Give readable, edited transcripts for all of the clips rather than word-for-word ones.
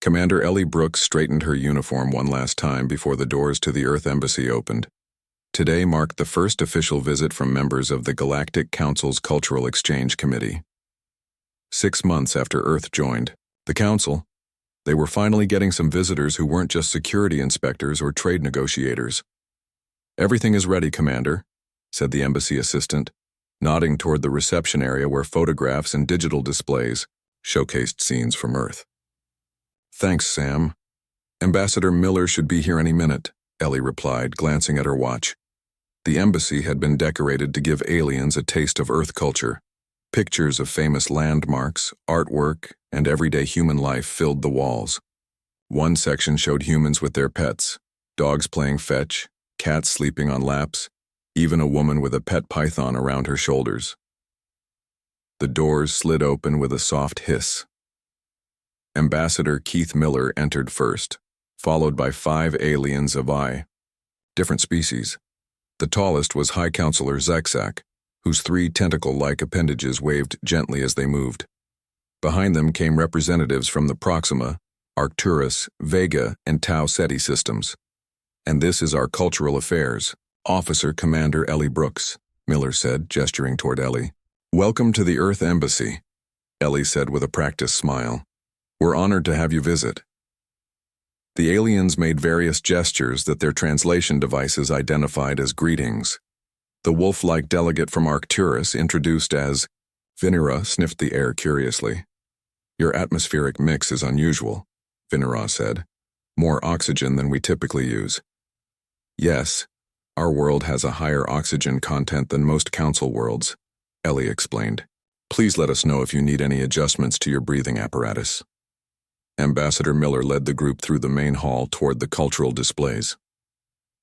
Commander Ellie Brooks straightened her uniform one last time before the doors to the Earth Embassy opened. Today marked the first official visit from members of the Galactic Council's Cultural Exchange Committee. 6 months after Earth joined the Council, they were finally getting some visitors who weren't just security inspectors or trade negotiators. "Everything is ready, Commander," said the embassy assistant, nodding toward the reception area where photographs and digital displays showcased scenes from Earth. "Thanks, Sam. Ambassador Miller should be here any minute," Ellie replied, glancing at her watch. The embassy had been decorated to give aliens a taste of Earth culture. Pictures of famous landmarks, artwork, and everyday human life filled the walls. One section showed humans with their pets, dogs playing fetch, cats sleeping on laps, even a woman with a pet python around her shoulders. The doors slid open with a soft hiss. Ambassador Keith Miller entered first, followed by 5 aliens of different species. The tallest was High Counselor Zexak, whose 3 tentacle-like appendages waved gently as they moved. Behind them came representatives from the Proxima, Arcturus, Vega, and Tau Ceti systems. "And this is our cultural affairs, Officer Commander Ellie Brooks," Miller said, gesturing toward Ellie. "Welcome to the Earth Embassy," Ellie said with a practiced smile. "We're honored to have you visit." The aliens made various gestures that their translation devices identified as greetings. The wolf-like delegate from Arcturus, introduced as Vinera, sniffed the air curiously. "Your atmospheric mix is unusual," Vinera said. "More oxygen than we typically use." "Yes, our world has a higher oxygen content than most council worlds," Ellie explained. "Please let us know if you need any adjustments to your breathing apparatus." Ambassador Miller led the group through the main hall toward the cultural displays.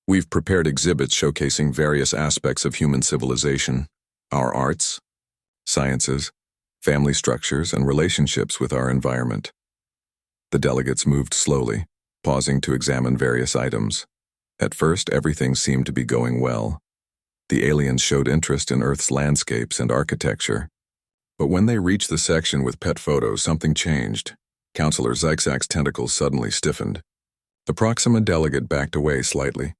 "We've prepared exhibits showcasing various aspects of human civilization, our arts, sciences, family structures, and relationships with our environment." The delegates moved slowly, pausing to examine various items. At first, everything seemed to be going well. The aliens showed interest in Earth's landscapes and architecture. But when they reached the section with pet photos, something changed. Counselor Zexak's tentacles suddenly stiffened. The Proxima delegate backed away slightly.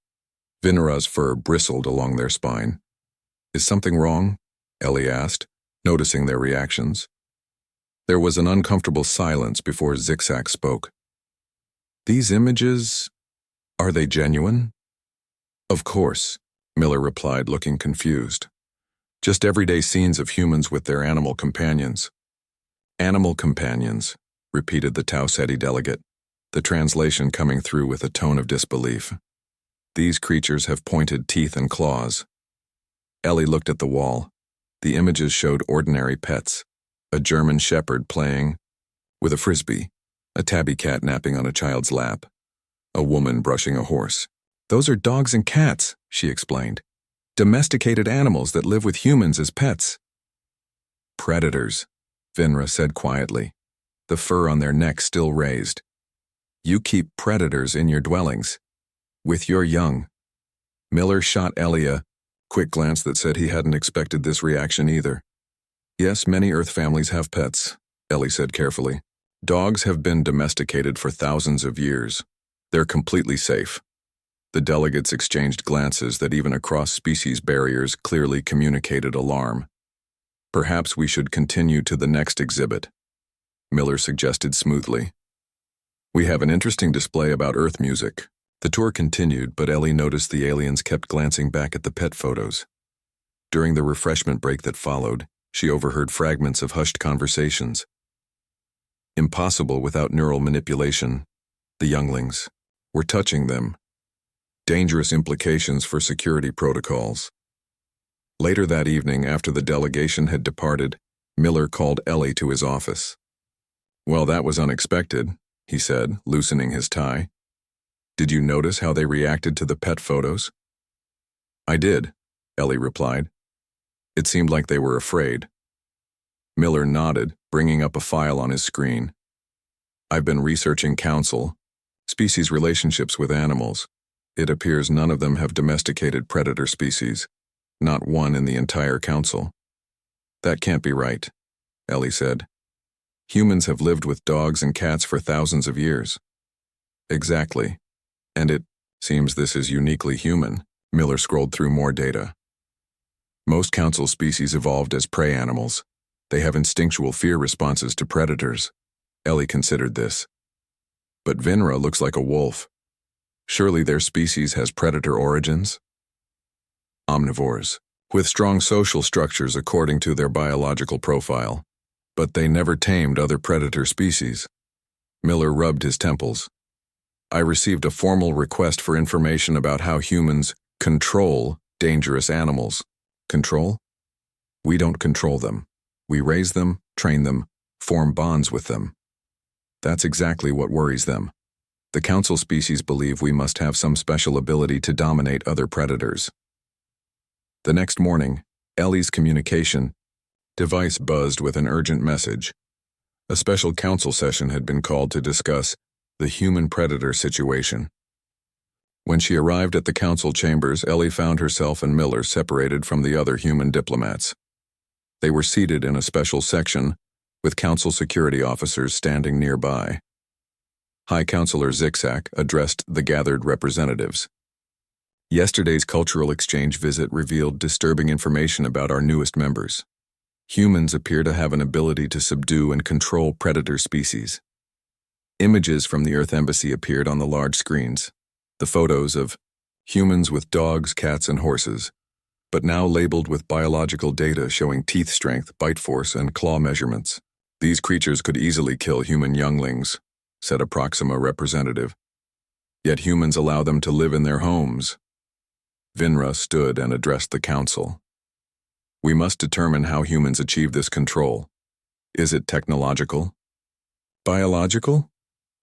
Vinera's fur bristled along their spine. "Is something wrong?" Ellie asked, noticing their reactions. There was an uncomfortable silence before Zexak spoke. "These images, are they genuine?" "Of course," Miller replied, looking confused. "Just everyday scenes of humans with their animal companions." "Animal companions," repeated the Tau Ceti delegate, the translation coming through with a tone of disbelief. "These creatures have pointed teeth and claws." Ellie looked at the wall. The images showed ordinary pets, a German shepherd playing with a frisbee, a tabby cat napping on a child's lap, a woman brushing a horse. "Those are dogs and cats," she explained. "Domesticated animals that live with humans as pets." "Predators," Vinera said quietly, the fur on their neck still raised. "You keep predators in your dwellings, with your young." Miller shot Ellie a quick glance that said he hadn't expected this reaction either. "Yes, many Earth families have pets," Ellie said carefully. "Dogs have been domesticated for thousands of years. They're completely safe." The delegates exchanged glances that even across species barriers clearly communicated alarm. "Perhaps we should continue to the next exhibit," Miller suggested smoothly. "We have an interesting display about Earth music." The tour continued, but Ellie noticed the aliens kept glancing back at the pet photos. During the refreshment break that followed, she overheard fragments of hushed conversations. "Impossible without neural manipulation. The younglings. We're touching them. Dangerous implications for security protocols." Later that evening, after the delegation had departed, Miller called Ellie to his office. "Well, that was unexpected," he said, loosening his tie. "Did you notice how they reacted to the pet photos?" "I did," Ellie replied. "It seemed like they were afraid." Miller nodded, bringing up a file on his screen. "I've been researching council, species relationships with animals. It appears none of them have domesticated predator species, not one in the entire council." "That can't be right," Ellie said. Humans have lived with dogs and cats for thousands of years. Exactly. And it seems this is uniquely human. Miller scrolled through more data. Most council species evolved as prey animals. They have instinctual fear responses to predators. Ellie considered this. But Vinra looks like a wolf. Surely their species has predator origins? Omnivores, with strong social structures according to their biological profile. But they never tamed other predator species. Miller rubbed his temples. I received a formal request for information about how humans control dangerous animals. Control? We don't control them. We raise them, train them, form bonds with them. That's exactly what worries them. The council species believe we must have some special ability to dominate other predators. The next morning, Ellie's communication device buzzed with an urgent message. A special council session had been called to discuss the human-predator situation. When she arrived at the council chambers, Ellie found herself and Miller separated from the other human diplomats. They were seated in a special section, with council security officers standing nearby. High Counselor Zikzak addressed the gathered representatives. Yesterday's cultural exchange visit revealed disturbing information about our newest members. Humans appear to have an ability to subdue and control predator species. Images from the Earth Embassy appeared on the large screens. The photos of humans with dogs, cats, and horses, but now labeled with biological data showing teeth strength, bite force, and claw measurements. These creatures could easily kill human younglings, said a Proxima representative. Yet humans allow them to live in their homes. Vinra stood and addressed the council. We must determine how humans achieve this control. Is it technological? Biological?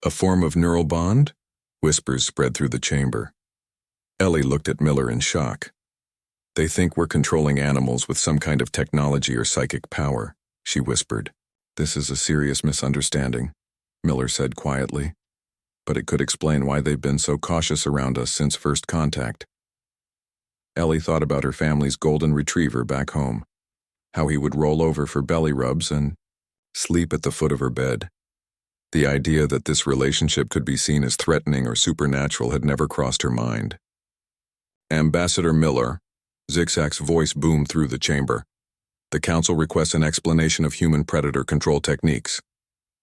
A form of neural bond? Whispers spread through the chamber. Ellie looked at Miller in shock. They think we're controlling animals with some kind of technology or psychic power, she whispered. This is a serious misunderstanding, Miller said quietly. But it could explain why they've been so cautious around us since first contact. Ellie thought about her family's golden retriever back home, how he would roll over for belly rubs and sleep at the foot of her bed. The idea that this relationship could be seen as threatening or supernatural had never crossed her mind. Ambassador Miller, Zikzak's voice boomed through the chamber. The council requests an explanation of human predator control techniques.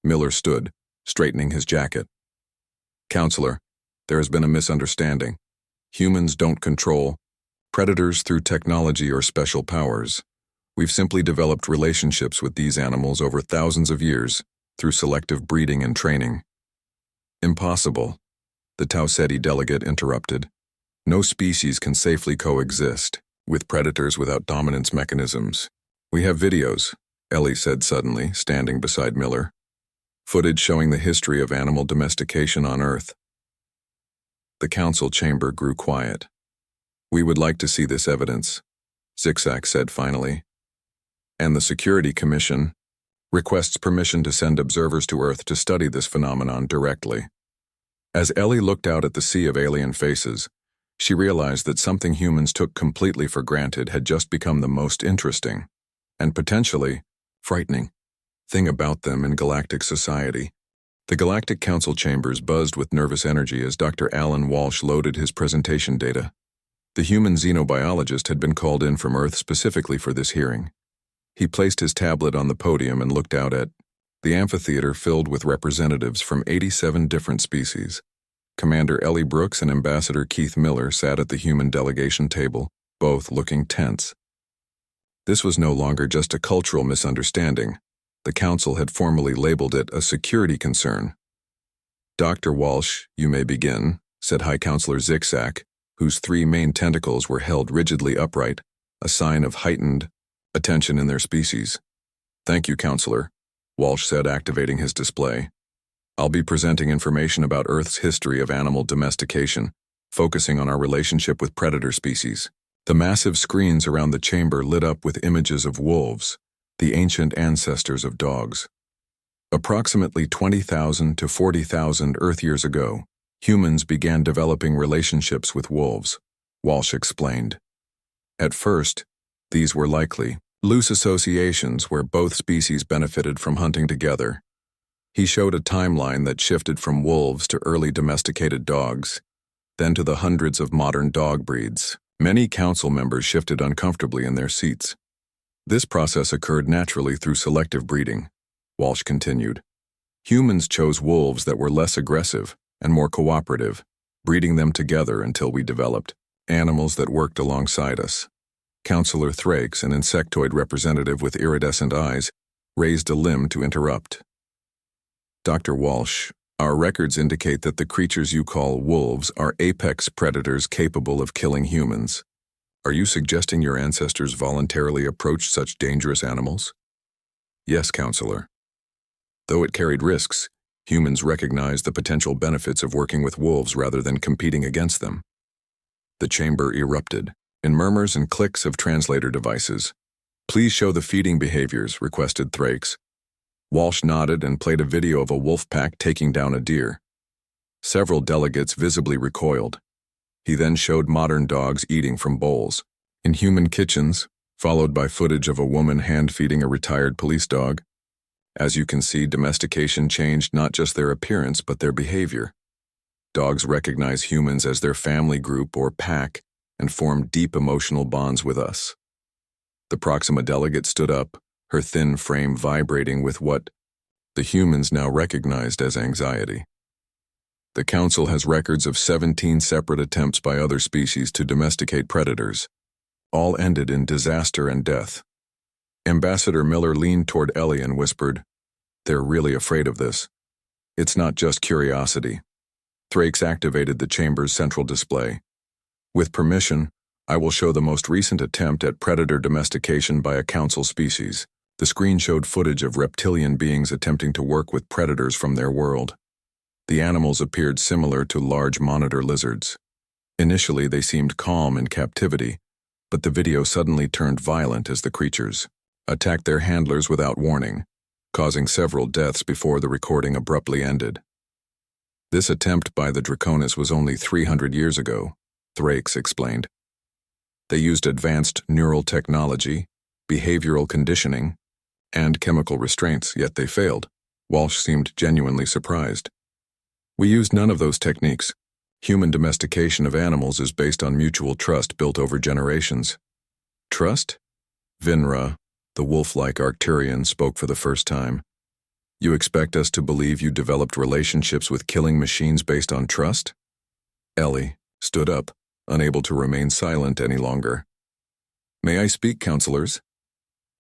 Miller stood, straightening his jacket. Counselor, there has been a misunderstanding. Humans don't control predators through technology or special powers. We've simply developed relationships with these animals over thousands of years through selective breeding and training. Impossible, the Tau Ceti delegate interrupted. No species can safely coexist with predators without dominance mechanisms. We have videos, Ellie said suddenly, standing beside Miller. Footage showing the history of animal domestication on Earth. The council chamber grew quiet. We would like to see this evidence, Zikzak said finally. And the Security Commission requests permission to send observers to Earth to study this phenomenon directly. As Ellie looked out at the sea of alien faces, she realized that something humans took completely for granted had just become the most interesting, and potentially frightening, thing about them in galactic society. The Galactic Council chambers buzzed with nervous energy as Dr. Alan Walsh loaded his presentation data. The human xenobiologist had been called in from Earth specifically for this hearing. He placed his tablet on the podium and looked out at the amphitheater filled with representatives from 87 different species. Commander Ellie Brooks and Ambassador Keith Miller sat at the human delegation table, both looking tense. This was no longer just a cultural misunderstanding. The council had formally labeled it a security concern. Dr. Walsh, you may begin, said High Counselor Zikzak, whose three main tentacles were held rigidly upright, a sign of heightened attention in their species. Thank you, Counselor, Walsh said, activating his display. I'll be presenting information about Earth's history of animal domestication, focusing on our relationship with predator species. The massive screens around the chamber lit up with images of wolves, the ancient ancestors of dogs. Approximately 20,000 to 40,000 Earth years ago, humans began developing relationships with wolves, Walsh explained. At first, these were likely loose associations where both species benefited from hunting together, He showed a timeline that shifted from wolves to early domesticated dogs, then to the hundreds of modern dog breeds. Many council members shifted uncomfortably in their seats. This process occurred naturally through selective breeding, Walsh continued. Humans chose wolves that were less aggressive and more cooperative, breeding them together until we developed animals that worked alongside us. Counselor Thrakes, an insectoid representative with iridescent eyes, raised a limb to interrupt. Dr. Walsh, our records indicate that the creatures you call wolves are apex predators capable of killing humans. Are you suggesting your ancestors voluntarily approached such dangerous animals? Yes, Counselor. Though it carried risks, humans recognized the potential benefits of working with wolves rather than competing against them. The chamber erupted, in murmurs and clicks of translator devices. Please show the feeding behaviors, requested Thrakes. Walsh nodded and played a video of a wolf pack taking down a deer. Several delegates visibly recoiled. He then showed modern dogs eating from bowls, in human kitchens, followed by footage of a woman hand-feeding a retired police dog. As you can see, domestication changed not just their appearance but their behavior. Dogs recognize humans as their family group or pack and form deep emotional bonds with us. The Proxima delegate stood up, her thin frame vibrating with what the humans now recognized as anxiety. The Council has records of 17 separate attempts by other species to domesticate predators. All ended in disaster and death. Ambassador Miller leaned toward Ellie and whispered, "They're really afraid of this. It's not just curiosity." Thrakes activated the chamber's central display. With permission, I will show the most recent attempt at predator domestication by a council species. The screen showed footage of reptilian beings attempting to work with predators from their world. The animals appeared similar to large monitor lizards. Initially, they seemed calm in captivity, but the video suddenly turned violent as the creatures attacked their handlers without warning, causing several deaths before the recording abruptly ended. This attempt by the Draconis was only 300 years ago, Thrakes explained. They used advanced neural technology, behavioral conditioning, and chemical restraints, yet they failed. Walsh seemed genuinely surprised. We used none of those techniques. Human domestication of animals is based on mutual trust built over generations. Trust? Vinra, the wolf-like Arcturian, spoke for the first time. You expect us to believe you developed relationships with killing machines based on trust? Ellie stood up, unable to remain silent any longer. May I speak, counselors?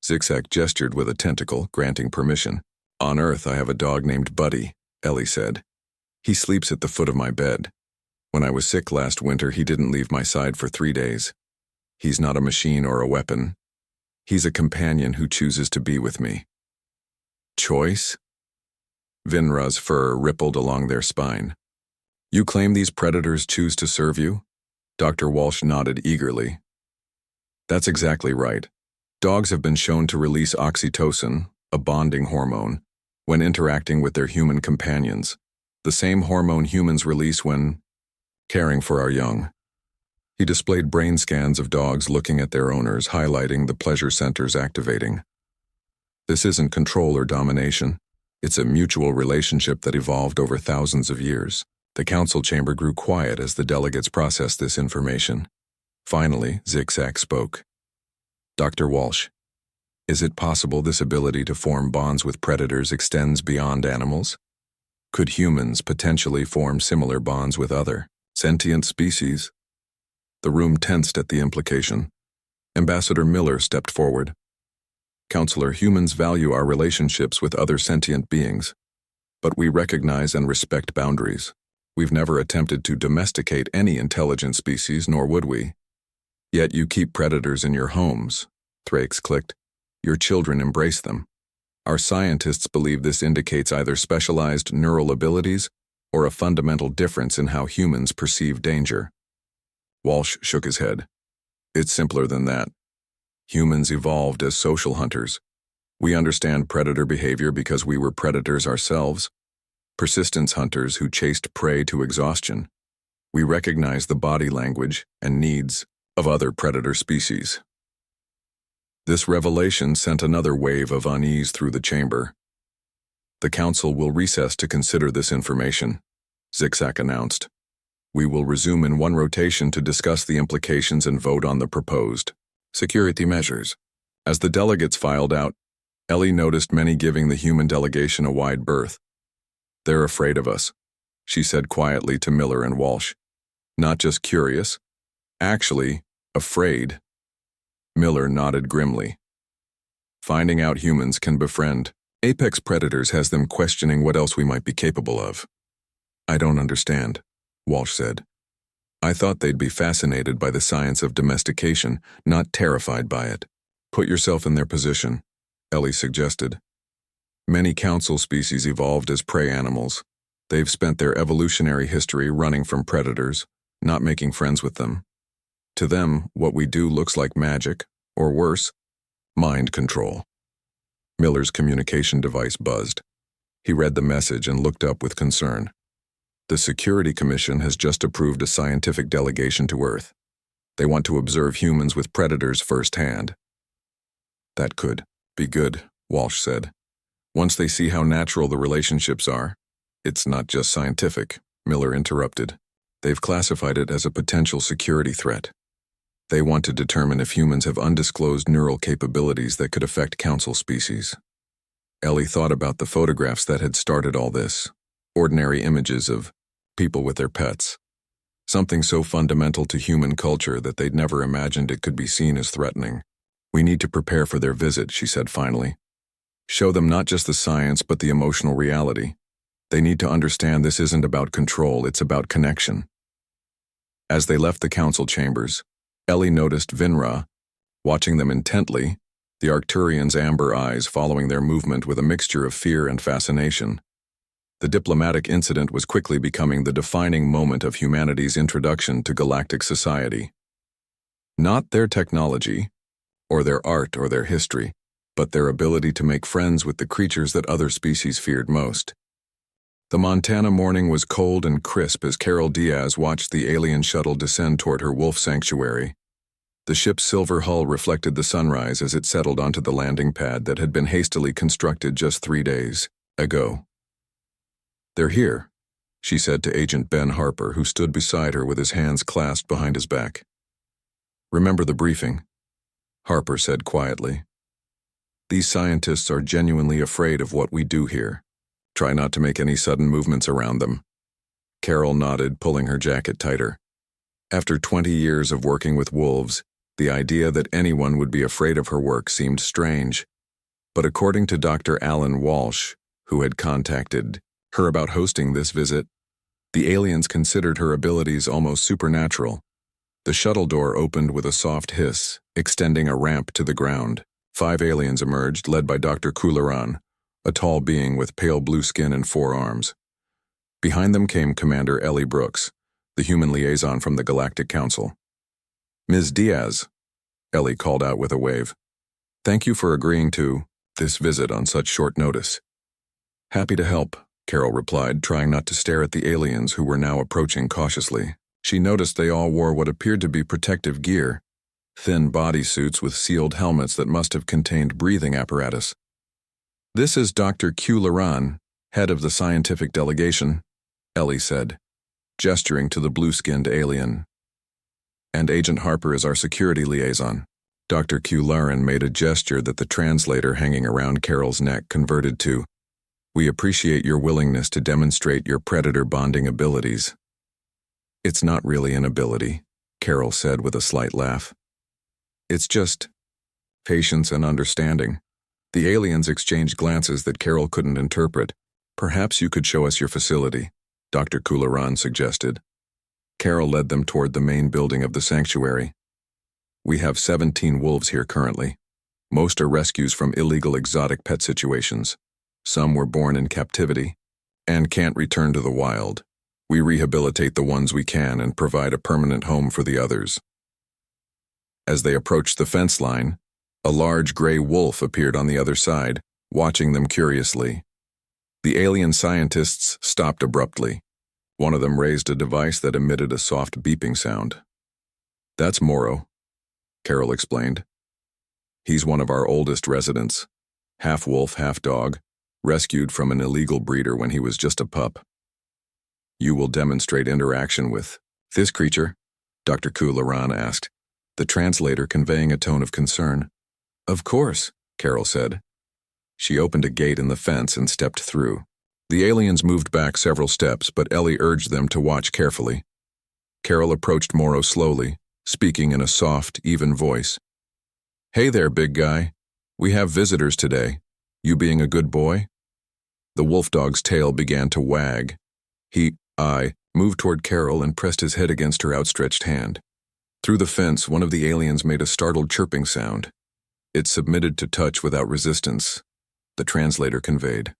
Zigzag gestured with a tentacle, granting permission. On Earth, I have a dog named Buddy, Ellie said. He sleeps at the foot of my bed. When I was sick last winter, he didn't leave my side for 3 days. He's not a machine or a weapon. He's a companion who chooses to be with me. Choice? Vinra's fur rippled along their spine. You claim these predators choose to serve you? Dr. Walsh nodded eagerly. That's exactly right. Dogs have been shown to release oxytocin, a bonding hormone, when interacting with their human companions, the same hormone humans release when caring for our young. He displayed brain scans of dogs looking at their owners, highlighting the pleasure centers activating. This isn't control or domination. It's a mutual relationship that evolved over thousands of years. The council chamber grew quiet as the delegates processed this information. Finally, Zigzag spoke. Dr. Walsh, is it possible this ability to form bonds with predators extends beyond animals? Could humans potentially form similar bonds with other sentient species? The room tensed at the implication. Ambassador Miller stepped forward. Counselor, humans value our relationships with other sentient beings, but we recognize and respect boundaries. We've never attempted to domesticate any intelligent species, nor would we. Yet you keep predators in your homes, Thrakes clicked. Your children embrace them. Our scientists believe this indicates either specialized neural abilities or a fundamental difference in how humans perceive danger. Walsh shook his head. It's simpler than that. Humans evolved as social hunters. We understand predator behavior because we were predators ourselves, persistence hunters who chased prey to exhaustion. We recognize the body language and needs of other predator species. This revelation sent another wave of unease through the chamber. The council will recess to consider this information, Zigzag announced. We will resume in one rotation to discuss the implications and vote on the proposed security measures. As the delegates filed out, Ellie noticed many giving the human delegation a wide berth. They're afraid of us, she said quietly to Miller and Walsh. Not just curious, actually, afraid. Miller nodded grimly. Finding out humans can befriend apex predators has them questioning what else we might be capable of. I don't understand, Walsh said. I thought they'd be fascinated by the science of domestication, not terrified by it. Put yourself in their position, Ellie suggested. Many council species evolved as prey animals. They've spent their evolutionary history running from predators, not making friends with them. To them, what we do looks like magic, or worse, mind control. Miller's communication device buzzed. He read the message and looked up with concern. The Security Commission has just approved a scientific delegation to Earth. They want to observe humans with predators firsthand. That could be good, Walsh said. Once they see how natural the relationships are. It's not just scientific, Miller interrupted. They've classified it as a potential security threat. They want to determine if humans have undisclosed neural capabilities that could affect council species. Ellie thought about the photographs that had started all this. Ordinary images of people with their pets. Something so fundamental to human culture that they'd never imagined it could be seen as threatening. We need to prepare for their visit, she said finally. Show them not just the science but the emotional reality. They need to understand this isn't about control, it's about connection. As they left the council chambers, Ellie noticed Vinra, watching them intently, the Arcturians' amber eyes following their movement with a mixture of fear and fascination. The diplomatic incident was quickly becoming the defining moment of humanity's introduction to galactic society. Not their technology, or their art or their history, but their ability to make friends with the creatures that other species feared most. The Montana morning was cold and crisp as Carol Diaz watched the alien shuttle descend toward her wolf sanctuary. The ship's silver hull reflected the sunrise as it settled onto the landing pad that had been hastily constructed just 3 days ago. They're here, she said to Agent Ben Harper, who stood beside her with his hands clasped behind his back. Remember the briefing, Harper said quietly. These scientists are genuinely afraid of what we do here. Try not to make any sudden movements around them. Carol nodded, pulling her jacket tighter. After 20 years of working with wolves, the idea that anyone would be afraid of her work seemed strange. But according to Dr. Alan Walsh, who had contacted her about hosting this visit, the aliens considered her abilities almost supernatural. The shuttle door opened with a soft hiss, extending a ramp to the ground. 5 aliens emerged, led by Dr. Kularan, a tall being with pale blue skin and 4 arms. Behind them came Commander Ellie Brooks, the human liaison from the Galactic Council. Ms. Diaz, Ellie called out with a wave. Thank you for agreeing to this visit on such short notice. Happy to help, Carol replied, trying not to stare at the aliens who were now approaching cautiously. She noticed they all wore what appeared to be protective gear, thin bodysuits with sealed helmets that must have contained breathing apparatus. This is Dr. Kularan, head of the scientific delegation, Ellie said, gesturing to the blue-skinned alien. And Agent Harper is our security liaison. Dr. Kularan made a gesture that the translator hanging around Carol's neck converted to, We appreciate your willingness to demonstrate your predator bonding abilities. It's not really an ability, Carol said with a slight laugh. It's just patience and understanding. The aliens exchanged glances that Carol couldn't interpret. Perhaps you could show us your facility, Dr. Kularan suggested. Carol led them toward the main building of the sanctuary. We have 17 wolves here currently. Most are rescues from illegal exotic pet situations. Some were born in captivity and can't return to the wild. We rehabilitate the ones we can and provide a permanent home for the others. As they approached the fence line, a large gray wolf appeared on the other side, watching them curiously. The alien scientists stopped abruptly. One of them raised a device that emitted a soft beeping sound. That's Moro, Carol explained. He's one of our oldest residents. Half wolf, half dog. rescued from an illegal breeder when he was just a pup. You will demonstrate interaction with this creature? Dr. Kularan asked, the translator conveying a tone of concern. Of course, Carol said. She opened a gate in the fence and stepped through. The aliens moved back several steps, but Ellie urged them to watch carefully. Carol approached Morrow slowly, speaking in a soft, even voice. Hey there, big guy. We have visitors today. You being a good boy? The wolf dog's tail began to wag. I moved toward Carol and pressed his head against her outstretched hand. Through the fence, one of the aliens made a startled chirping sound. It submitted to touch without resistance, the translator conveyed.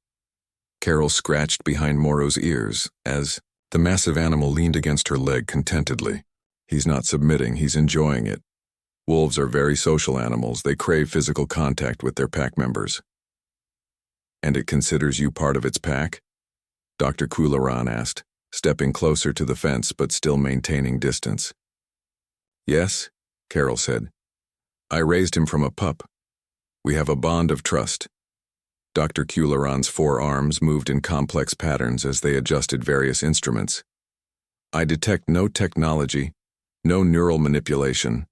Carol scratched behind Morrow's ears as the massive animal leaned against her leg contentedly. He's not submitting, he's enjoying it. Wolves are very social animals. They crave physical contact with their pack members. And it considers you part of its pack? Dr. Kularan asked, stepping closer to the fence but still maintaining distance. Yes, Carol said. I raised him from a pup. We have a bond of trust. Dr. Kularan's forearms moved in complex patterns as they adjusted various instruments. I detect no technology, no neural manipulation,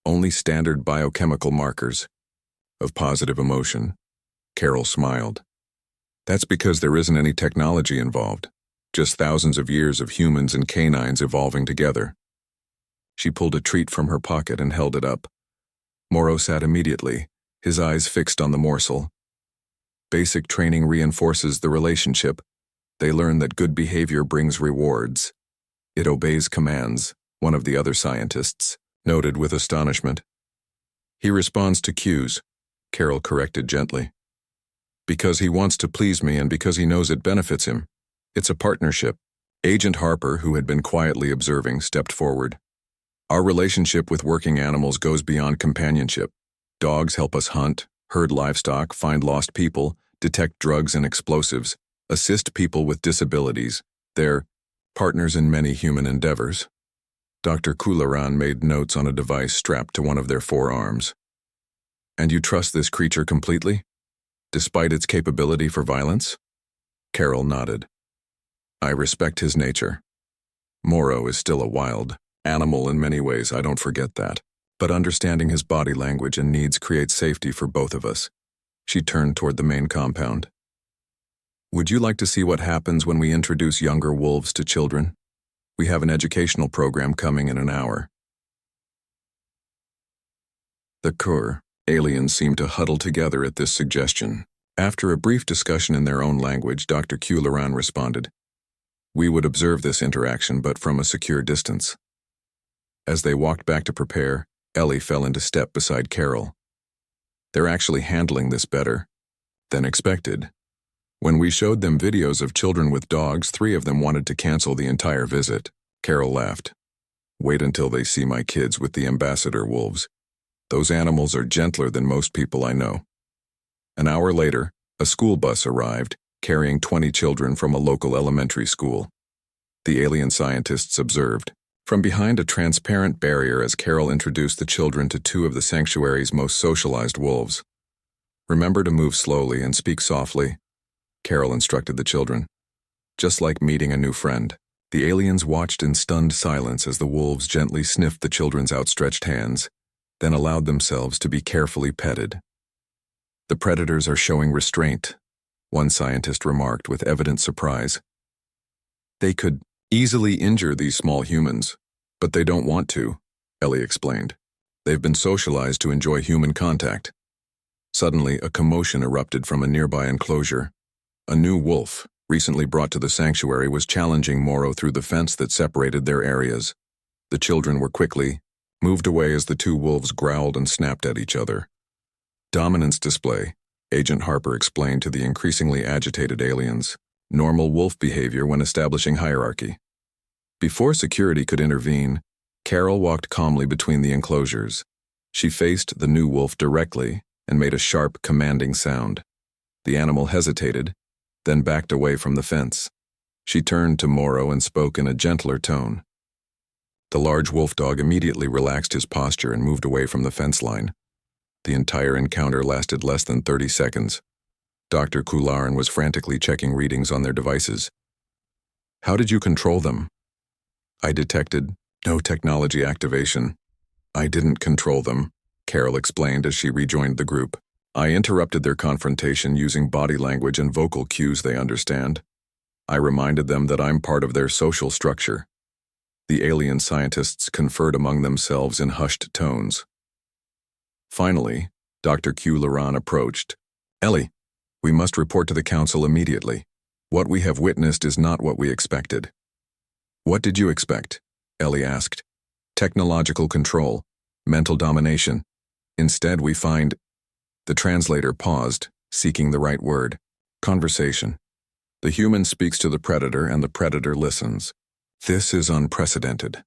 only standard biochemical markers of positive emotion. Carol smiled. That's because there isn't any technology involved, just thousands of years of humans and canines evolving together. She pulled a treat from her pocket and held it up. Morrow sat immediately, his eyes fixed on the morsel. Basic training reinforces the relationship. They learn that good behavior brings rewards. It obeys commands, one of the other scientists noted with astonishment. He responds to cues, Carol corrected gently. Because he wants to please me and because he knows it benefits him. It's a partnership. Agent Harper, who had been quietly observing, stepped forward. Our relationship with working animals goes beyond companionship. Dogs help us hunt, herd livestock, find lost people, detect drugs and explosives, assist people with disabilities. They're partners in many human endeavors. Dr. Kularan made notes on a device strapped to one of their forearms. And you trust this creature completely? Despite its capability for violence? Carol nodded. I respect his nature. Morrow is still a wild animal in many ways, I don't forget that. But understanding his body language and needs creates safety for both of us. She turned toward the main compound. Would you like to see what happens when we introduce younger wolves to children? We have an educational program coming in an hour. The Kur aliens seemed to huddle together at this suggestion. After a brief discussion in their own language, Dr. Kularan responded. We would observe this interaction, but from a secure distance. As they walked back to prepare, Ellie fell into step beside Carol. They're actually handling this better than expected. When we showed them videos of children with dogs, 3 of them wanted to cancel the entire visit. Carol laughed. Wait until they see my kids with the ambassador wolves. Those animals are gentler than most people I know. An hour later, a school bus arrived, carrying 20 children from a local elementary school. The alien scientists observed from behind a transparent barrier as Carol introduced the children to 2 of the sanctuary's most socialized wolves. Remember to move slowly and speak softly, Carol instructed the children. Just like meeting a new friend. The aliens watched in stunned silence as the wolves gently sniffed the children's outstretched hands, then allowed themselves to be carefully petted. The predators are showing restraint, one scientist remarked with evident surprise. They could easily injure these small humans, but they don't want to, Ellie explained. They've been socialized to enjoy human contact. Suddenly, a commotion erupted from a nearby enclosure. A new wolf, recently brought to the sanctuary, was challenging Morrow through the fence that separated their areas. The children were quickly moved away as the 2 wolves growled and snapped at each other. Dominance display, Agent Harper explained to the increasingly agitated aliens. Normal wolf behavior when establishing hierarchy. Before security could intervene, Carol walked calmly between the enclosures. She faced the new wolf directly and made a sharp, commanding sound. The animal hesitated, then backed away from the fence. She turned to Morrow and spoke in a gentler tone. The large wolf dog immediately relaxed his posture and moved away from the fence line. The entire encounter lasted less than 30 seconds. Dr. Kularin was frantically checking readings on their devices. How did you control them? I detected no technology activation. I didn't control them, Carol explained as she rejoined the group. I interrupted their confrontation using body language and vocal cues they understand. I reminded them that I'm part of their social structure. The alien scientists conferred among themselves in hushed tones. Finally, Dr. Kularin approached. Ellie, we must report to the council immediately. What we have witnessed is not what we expected. What did you expect? Ellie asked. Technological control, mental domination. Instead, we find... The translator paused, seeking the right word. Conversation. The human speaks to the predator and the predator listens. This is unprecedented.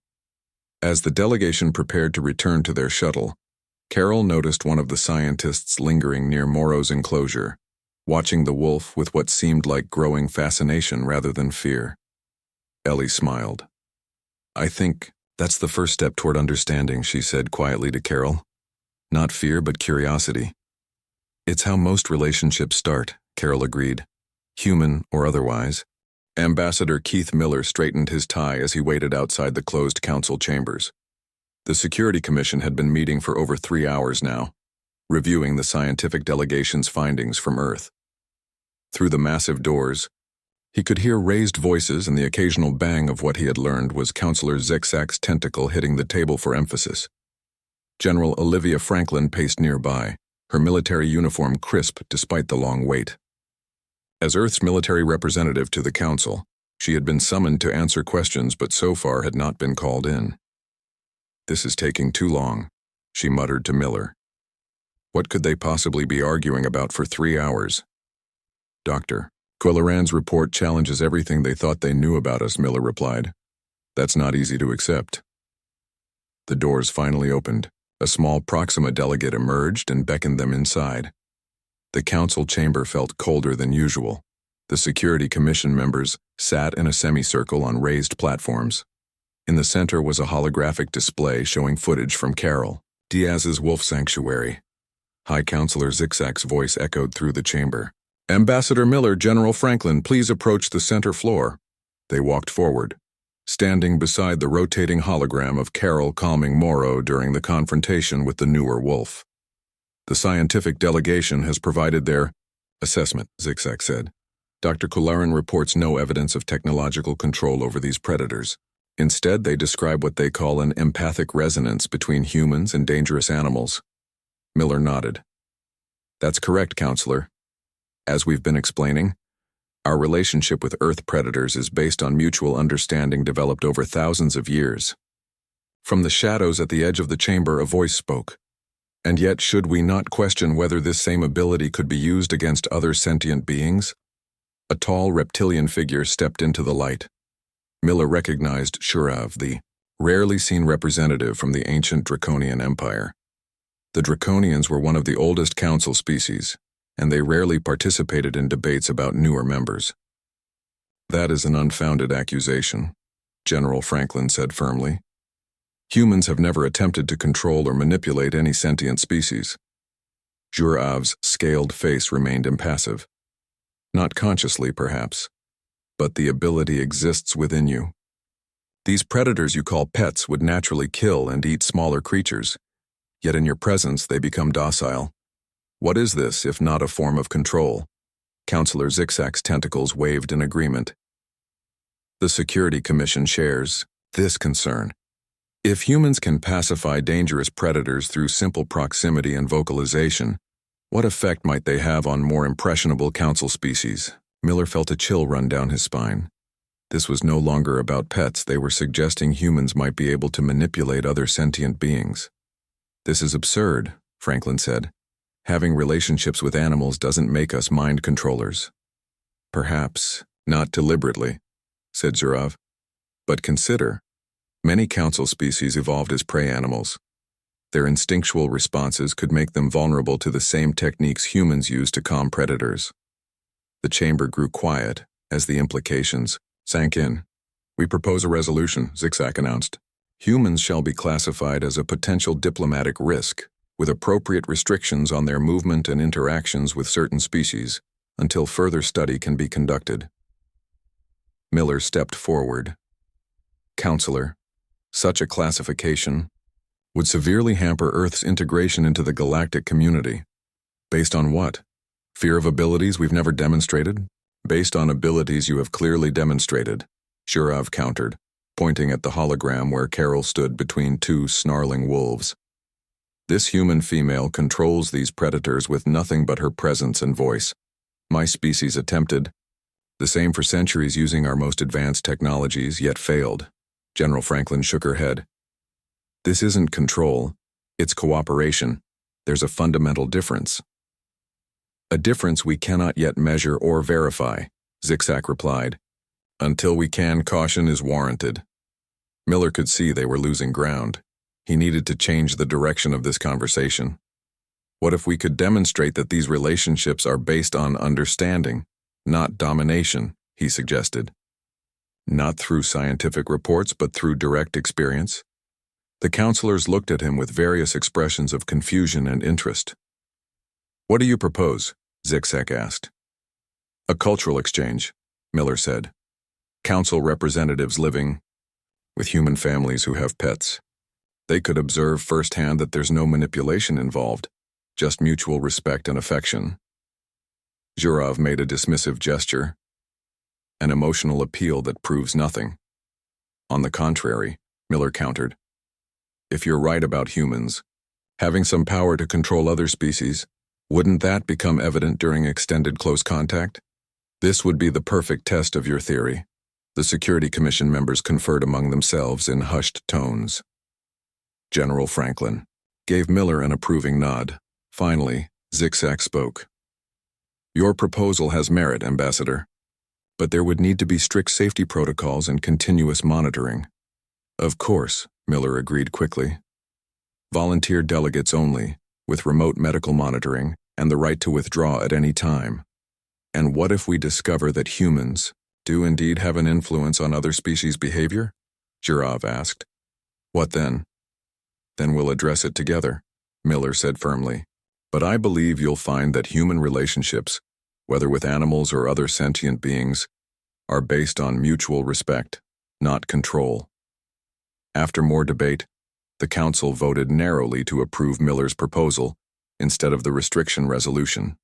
As the delegation prepared to return to their shuttle, Carol noticed one of the scientists lingering near Morrow's enclosure, watching the wolf with what seemed like growing fascination rather than fear. Ellie smiled. I think that's the first step toward understanding, she said quietly to Carol. Not fear, but curiosity. It's how most relationships start, Carol agreed. Human or otherwise. Ambassador Keith Miller straightened his tie as he waited outside the closed council chambers. The Security Commission had been meeting for over 3 hours now, reviewing the scientific delegation's findings from Earth. Through the massive doors, he could hear raised voices, and the occasional bang of what he had learned was Counselor Zigzag's tentacle hitting the table for emphasis. General Olivia Franklin paced nearby, her military uniform crisp despite the long wait. As Earth's military representative to the Council, she had been summoned to answer questions but so far had not been called in. This is taking too long, she muttered to Miller. What could they possibly be arguing about for 3 hours? Dr. Kularin's report challenges everything they thought they knew about us, Miller replied. That's not easy to accept. The doors finally opened. A small Proxima delegate emerged and beckoned them inside. The council chamber felt colder than usual. The Security Commission members sat in a semicircle on raised platforms. In the center was a holographic display showing footage from Carol, Diaz's wolf sanctuary. High Counselor Zigzag's voice echoed through the chamber. Ambassador Miller, General Franklin, please approach the center floor. They walked forward, standing beside the rotating hologram of Carol calming Morrow during the confrontation with the newer wolf. The scientific delegation has provided their assessment, Zigzag said. Dr. Kularin reports no evidence of technological control over these predators. Instead, they describe what they call an empathic resonance between humans and dangerous animals. Miller nodded. That's correct, Counselor. As we've been explaining, our relationship with Earth predators is based on mutual understanding developed over thousands of years. From the shadows at the edge of the chamber, a voice spoke. And yet, should we not question whether this same ability could be used against other sentient beings? A tall reptilian figure stepped into the light. Miller recognized Shurav, the rarely seen representative from the ancient Draconian Empire. The Draconians were one of the oldest council species, and they rarely participated in debates about newer members. That is an unfounded accusation, General Franklin said firmly. Humans have never attempted to control or manipulate any sentient species. Jurav's scaled face remained impassive. Not consciously, perhaps, but the ability exists within you. These predators you call pets would naturally kill and eat smaller creatures, yet in your presence they become docile. What is this, if not a form of control? Counselor Zigzag's tentacles waved in agreement. The Security Commission shares this concern. If humans can pacify dangerous predators through simple proximity and vocalization, what effect might they have on more impressionable council species? Miller felt a chill run down his spine. This was no longer about pets. They were suggesting humans might be able to manipulate other sentient beings. This is absurd, Franklin said. Having relationships with animals doesn't make us mind controllers. Perhaps, not deliberately, said Zurav. But consider, many council species evolved as prey animals. Their instinctual responses could make them vulnerable to the same techniques humans use to calm predators. The chamber grew quiet as the implications sank in. We propose a resolution, Zigzag announced. Humans shall be classified as a potential diplomatic risk, with appropriate restrictions on their movement and interactions with certain species, until further study can be conducted. Miller stepped forward. Counselor, such a classification would severely hamper Earth's integration into the galactic community. Based on what? Fear of abilities we've never demonstrated? Based on abilities you have clearly demonstrated, Zhurav countered, pointing at the hologram where Carol stood between two snarling wolves. This human female controls these predators with nothing but her presence and voice. My species attempted the same for centuries using our most advanced technologies, yet failed. General Franklin shook her head. This isn't control, it's cooperation. There's a fundamental difference. A difference we cannot yet measure or verify, Zikzak replied. Until we can, caution is warranted. Miller could see they were losing ground. He needed to change the direction of this conversation. What if we could demonstrate that these relationships are based on understanding, not domination, he suggested. Not through scientific reports, but through direct experience? The counselors looked at him with various expressions of confusion and interest. What do you propose? Zikzak asked. A cultural exchange, Miller said. Council representatives living with human families who have pets. They could observe firsthand that there's no manipulation involved, just mutual respect and affection. Zhurav made a dismissive gesture, an emotional appeal that proves nothing. On the contrary, Miller countered. If you're right about humans, having some power to control other species, wouldn't that become evident during extended close contact? This would be the perfect test of your theory. The Security Commission members conferred among themselves in hushed tones. General Franklin gave Miller an approving nod. Finally, Zikzak spoke. Your proposal has merit, Ambassador, but there would need to be strict safety protocols and continuous monitoring. Of course, Miller agreed quickly. Volunteer delegates only, with remote medical monitoring and the right to withdraw at any time. And what if we discover that humans do indeed have an influence on other species' behavior? Zhurav asked. What then? Then we'll address it together, Miller said firmly. But I believe you'll find that human relationships, whether with animals or other sentient beings, are based on mutual respect, not control. After more debate, the Council voted narrowly to approve Miller's proposal instead of the restriction resolution.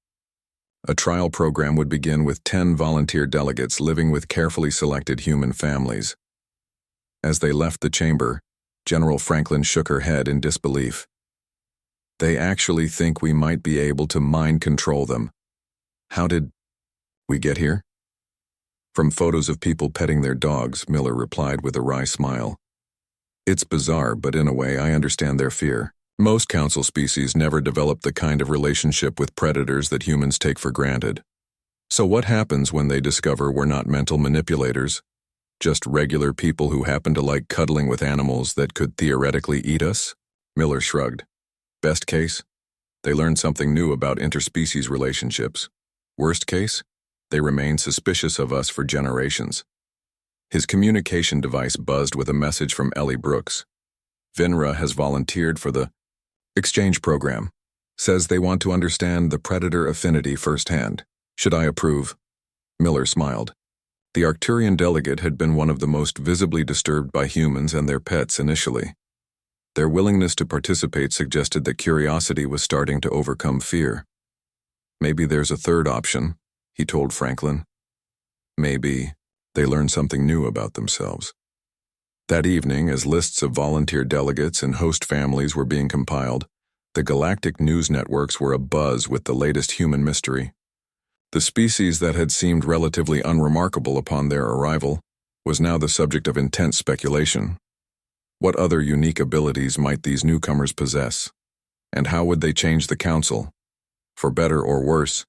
A trial program would begin with 10 volunteer delegates living with carefully selected human families. As they left the chamber, General Franklin shook her head in disbelief. They actually think we might be able to mind control them. How did we get here? From photos of people petting their dogs, Miller replied with a wry smile. It's bizarre, but in a way I understand their fear. Most council species never develop the kind of relationship with predators that humans take for granted. So what happens when they discover we're not mental manipulators, just regular people who happen to like cuddling with animals that could theoretically eat us? Miller shrugged. Best case, they learn something new about interspecies relationships. Worst case, they remain suspicious of us for generations. His communication device buzzed with a message from Ellie Brooks. Vinra has volunteered for the exchange program. Says they want to understand the predator affinity firsthand. Should I approve? Miller smiled. The Arcturian delegate had been one of the most visibly disturbed by humans and their pets initially. Their willingness to participate suggested that curiosity was starting to overcome fear. Maybe there's a third option, he told Franklin. Maybe they learn something new about themselves. That evening, as lists of volunteer delegates and host families were being compiled, the galactic news networks were abuzz with the latest human mystery. The species that had seemed relatively unremarkable upon their arrival was now the subject of intense speculation. What other unique abilities might these newcomers possess? And how would they change the Council? For better or worse,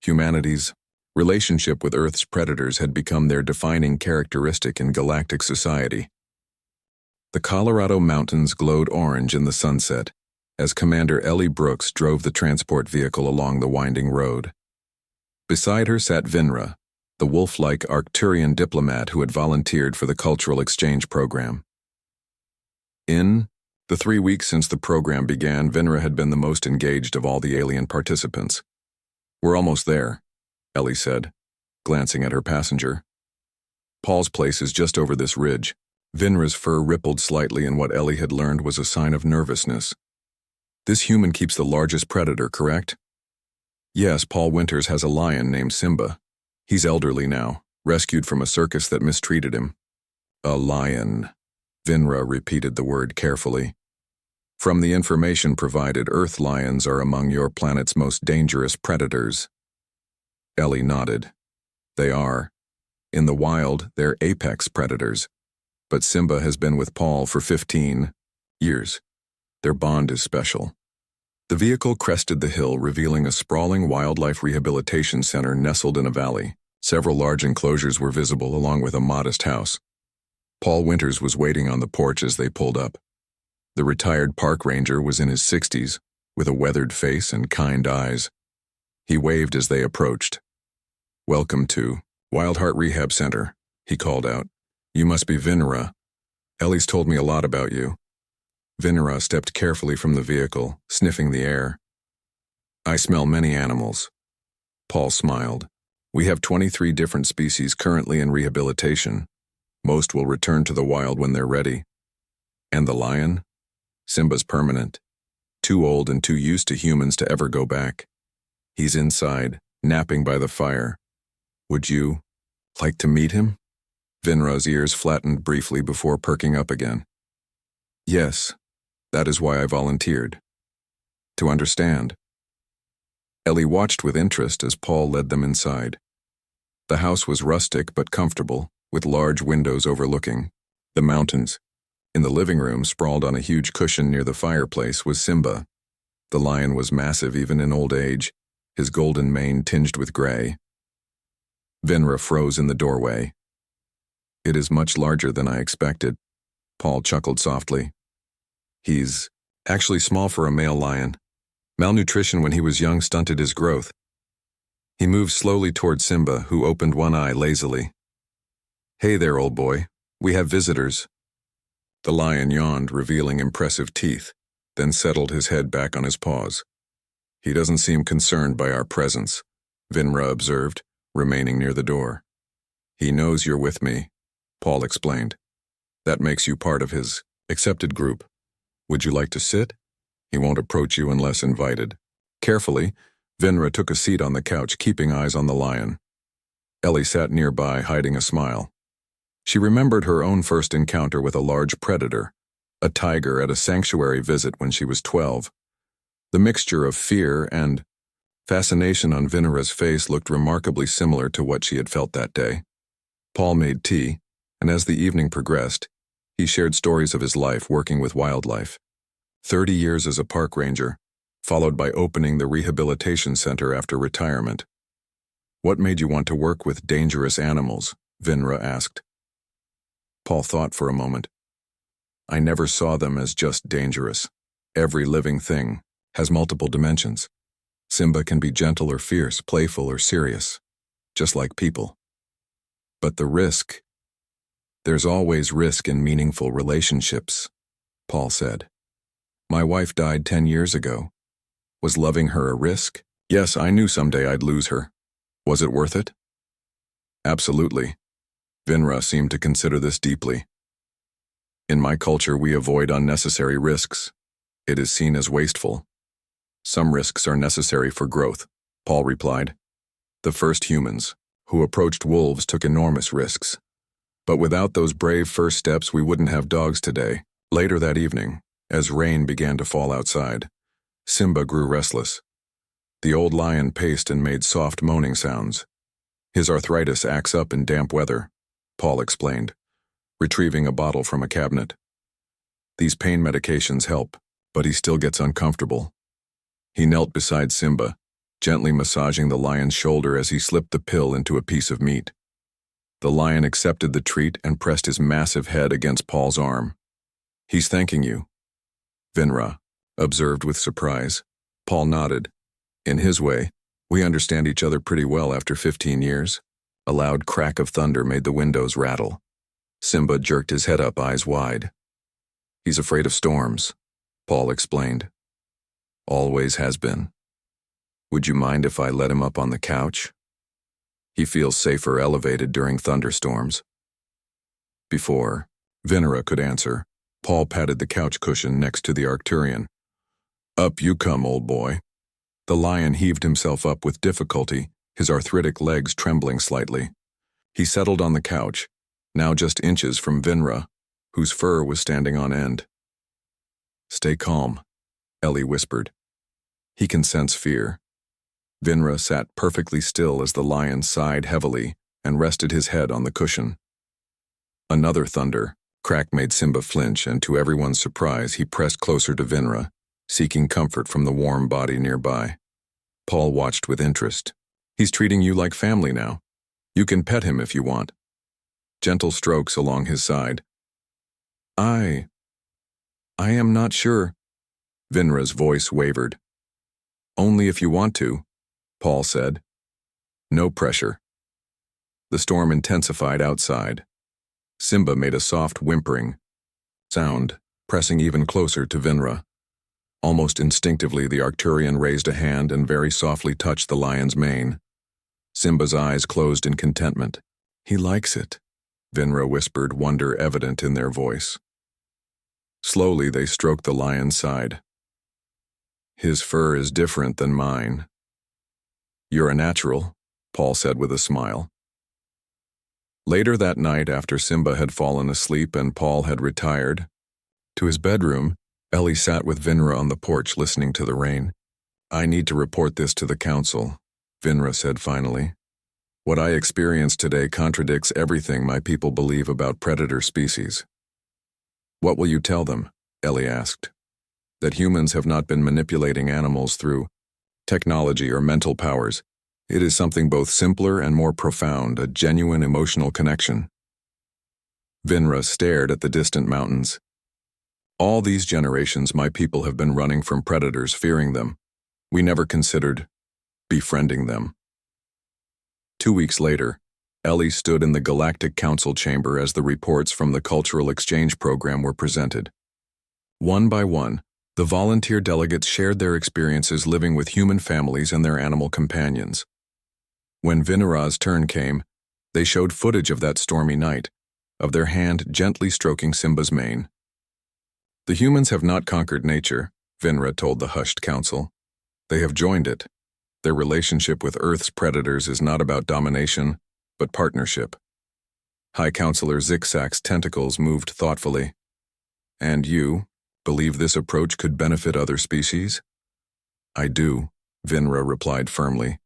humanity's relationship with Earth's predators had become their defining characteristic in galactic society. The Colorado mountains glowed orange in the sunset as Commander Ellie Brooks drove the transport vehicle along the winding road. Beside her sat Vinra, the wolf-like Arcturian diplomat who had volunteered for the cultural exchange program. In the 3 weeks since the program began, Vinra had been the most engaged of all the alien participants. We're almost there, Ellie said, glancing at her passenger. Paul's place is just over this ridge. Vinra's fur rippled slightly in what Ellie had learned was a sign of nervousness. This human keeps the largest predator, correct? Yes, Paul Winters has a lion named Simba. He's elderly now, rescued from a circus that mistreated him. A lion. Vinra repeated the word carefully. From the information provided, Earth lions are among your planet's most dangerous predators. Ellie nodded. They are. In the wild, they're apex predators. But Simba has been with Paul for 15 years. Their bond is special. The vehicle crested the hill, revealing a sprawling wildlife rehabilitation center nestled in a valley. Several large enclosures were visible, along with a modest house. Paul Winters was waiting on the porch as they pulled up. The retired park ranger was in his 60s, with a weathered face and kind eyes. He waved as they approached. "Welcome to Wild Heart Rehab Center," he called out. "You must be Vinra. Ellie's told me a lot about you." Vinra stepped carefully from the vehicle, sniffing the air. "I smell many animals." Paul smiled. "We have 23 different species currently in rehabilitation. Most will return to the wild when they're ready." "And the lion?" "Simba's permanent. Too old and too used to humans to ever go back. He's inside, napping by the fire. Would you like to meet him?" Vinra's ears flattened briefly before perking up again. "Yes, that is why I volunteered. To understand." Ellie watched with interest as Paul led them inside. The house was rustic but comfortable, with large windows overlooking the mountains. In the living room, sprawled on a huge cushion near the fireplace, was Simba. The lion was massive even in old age, his golden mane tinged with gray. Vinra froze in the doorway. "It is much larger than I expected." Paul chuckled softly. "He's actually small for a male lion. Malnutrition when he was young stunted his growth." He moved slowly toward Simba, who opened one eye lazily. "Hey there, old boy. We have visitors." The lion yawned, revealing impressive teeth, then settled his head back on his paws. "He doesn't seem concerned by our presence," Vinra observed, remaining near the door. "He knows you're with me," Paul explained. "That makes you part of his accepted group. Would you like to sit? He won't approach you unless invited." Carefully, Vinra took a seat on the couch, keeping eyes on the lion. Ellie sat nearby, hiding a smile. She remembered her own first encounter with a large predator, a tiger at a sanctuary visit when she was 12. The mixture of fear and fascination on Vinra's face looked remarkably similar to what she had felt that day. Paul made tea, and as the evening progressed, he shared stories of his life working with wildlife. 30 years as a park ranger, followed by opening the rehabilitation center after retirement. "What made you want to work with dangerous animals?" Vinra asked. Paul thought for a moment. "I never saw them as just dangerous. Every living thing has multiple dimensions. Simba can be gentle or fierce, playful or serious, just like people. But the risk, there's always risk in meaningful relationships," Paul said. "My wife died 10 years ago. Was loving her a risk? Yes, I knew someday I'd lose her. Was it worth it?" "Absolutely." Vinra seemed to consider this deeply. "In my culture, we avoid unnecessary risks. It is seen as wasteful. Some risks are necessary for growth," Paul replied. "The first humans, who approached wolves, took enormous risks. But without those brave first steps, we wouldn't have dogs today." Later that evening, as rain began to fall outside, Simba grew restless. The old lion paced and made soft moaning sounds. "His arthritis acts up in damp weather," Paul explained, retrieving a bottle from a cabinet. "These pain medications help, but he still gets uncomfortable." He knelt beside Simba, gently massaging the lion's shoulder as he slipped the pill into a piece of meat. The lion accepted the treat and pressed his massive head against Paul's arm. "He's thanking you," Vinra observed with surprise. Paul nodded. "In his way, we understand each other pretty well after 15 years. A loud crack of thunder made the windows rattle. Simba jerked his head up, eyes wide. "He's afraid of storms," Paul explained. "Always has been. Would you mind if I let him up on the couch?" He feels safer elevated during thunderstorms. Before Vinera could answer, Paul patted the couch cushion next to the Arcturian. Up you come, old boy. The lion heaved himself up with difficulty, his arthritic legs trembling slightly. He settled on the couch, now just inches from Vinera, whose fur was standing on end. Stay calm, Ellie whispered. He can sense fear. Vinera sat perfectly still as the lion sighed heavily and rested his head on the cushion. Another thunder crack made Simba flinch, and to everyone's surprise, he pressed closer to Vinera, seeking comfort from the warm body nearby. Paul watched with interest. He's treating you like family now. You can pet him if you want. Gentle strokes along his side. I am not sure. Vinera's voice wavered. Only if you want to, Paul said. No pressure. The storm intensified outside. Simba made a soft whimpering sound, pressing even closer to Vinera. Almost instinctively, the Arcturian raised a hand and very softly touched the lion's mane. Simba's eyes closed in contentment. He likes it, Vinera whispered, wonder evident in their voice. Slowly, they stroked the lion's side. His fur is different than mine. You're a natural, Paul said with a smile. Later that night, after Simba had fallen asleep and Paul had retired to his bedroom, Ellie sat with Vinera on the porch listening to the rain. I need to report this to the council, Vinera said finally. What I experienced today contradicts everything my people believe about predator species. What will you tell them? Ellie asked. That humans have not been manipulating animals through technology or mental powers. It is something both simpler and more profound, a genuine emotional connection. Vinera stared at the distant mountains. All these generations my people have been running from predators, fearing them. We never considered befriending them. 2 weeks later, Ellie stood in the Galactic Council chamber as the reports from the Cultural Exchange Program were presented. One by one, the volunteer delegates shared their experiences living with human families and their animal companions. When Vinera's turn came, they showed footage of that stormy night, of their hand gently stroking Simba's mane. The humans have not conquered nature, Vinera told the hushed council. They have joined it. Their relationship with Earth's predators is not about domination, but partnership. High Counselor Zigzag's tentacles moved thoughtfully. And you believe this approach could benefit other species? I do, Vinera replied firmly.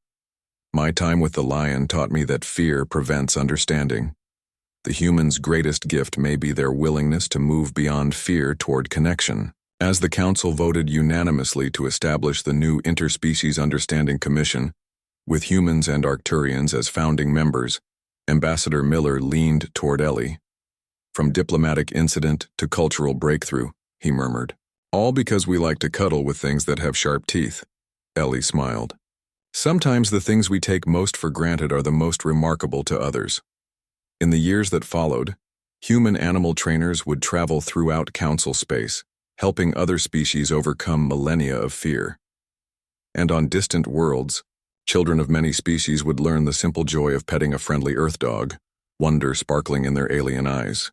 My time with the lion taught me that fear prevents understanding. The human's greatest gift may be their willingness to move beyond fear toward connection. As the council voted unanimously to establish the new Interspecies Understanding Commission, with humans and Arcturians as founding members, Ambassador Miller leaned toward Ellie. From diplomatic incident to cultural breakthrough, he murmured. All because we like to cuddle with things that have sharp teeth. Ellie smiled. Sometimes the things we take most for granted are the most remarkable to others. In the years that followed, human-animal trainers would travel throughout council space, helping other species overcome millennia of fear. And on distant worlds, children of many species would learn the simple joy of petting a friendly earth dog, wonder sparkling in their alien eyes.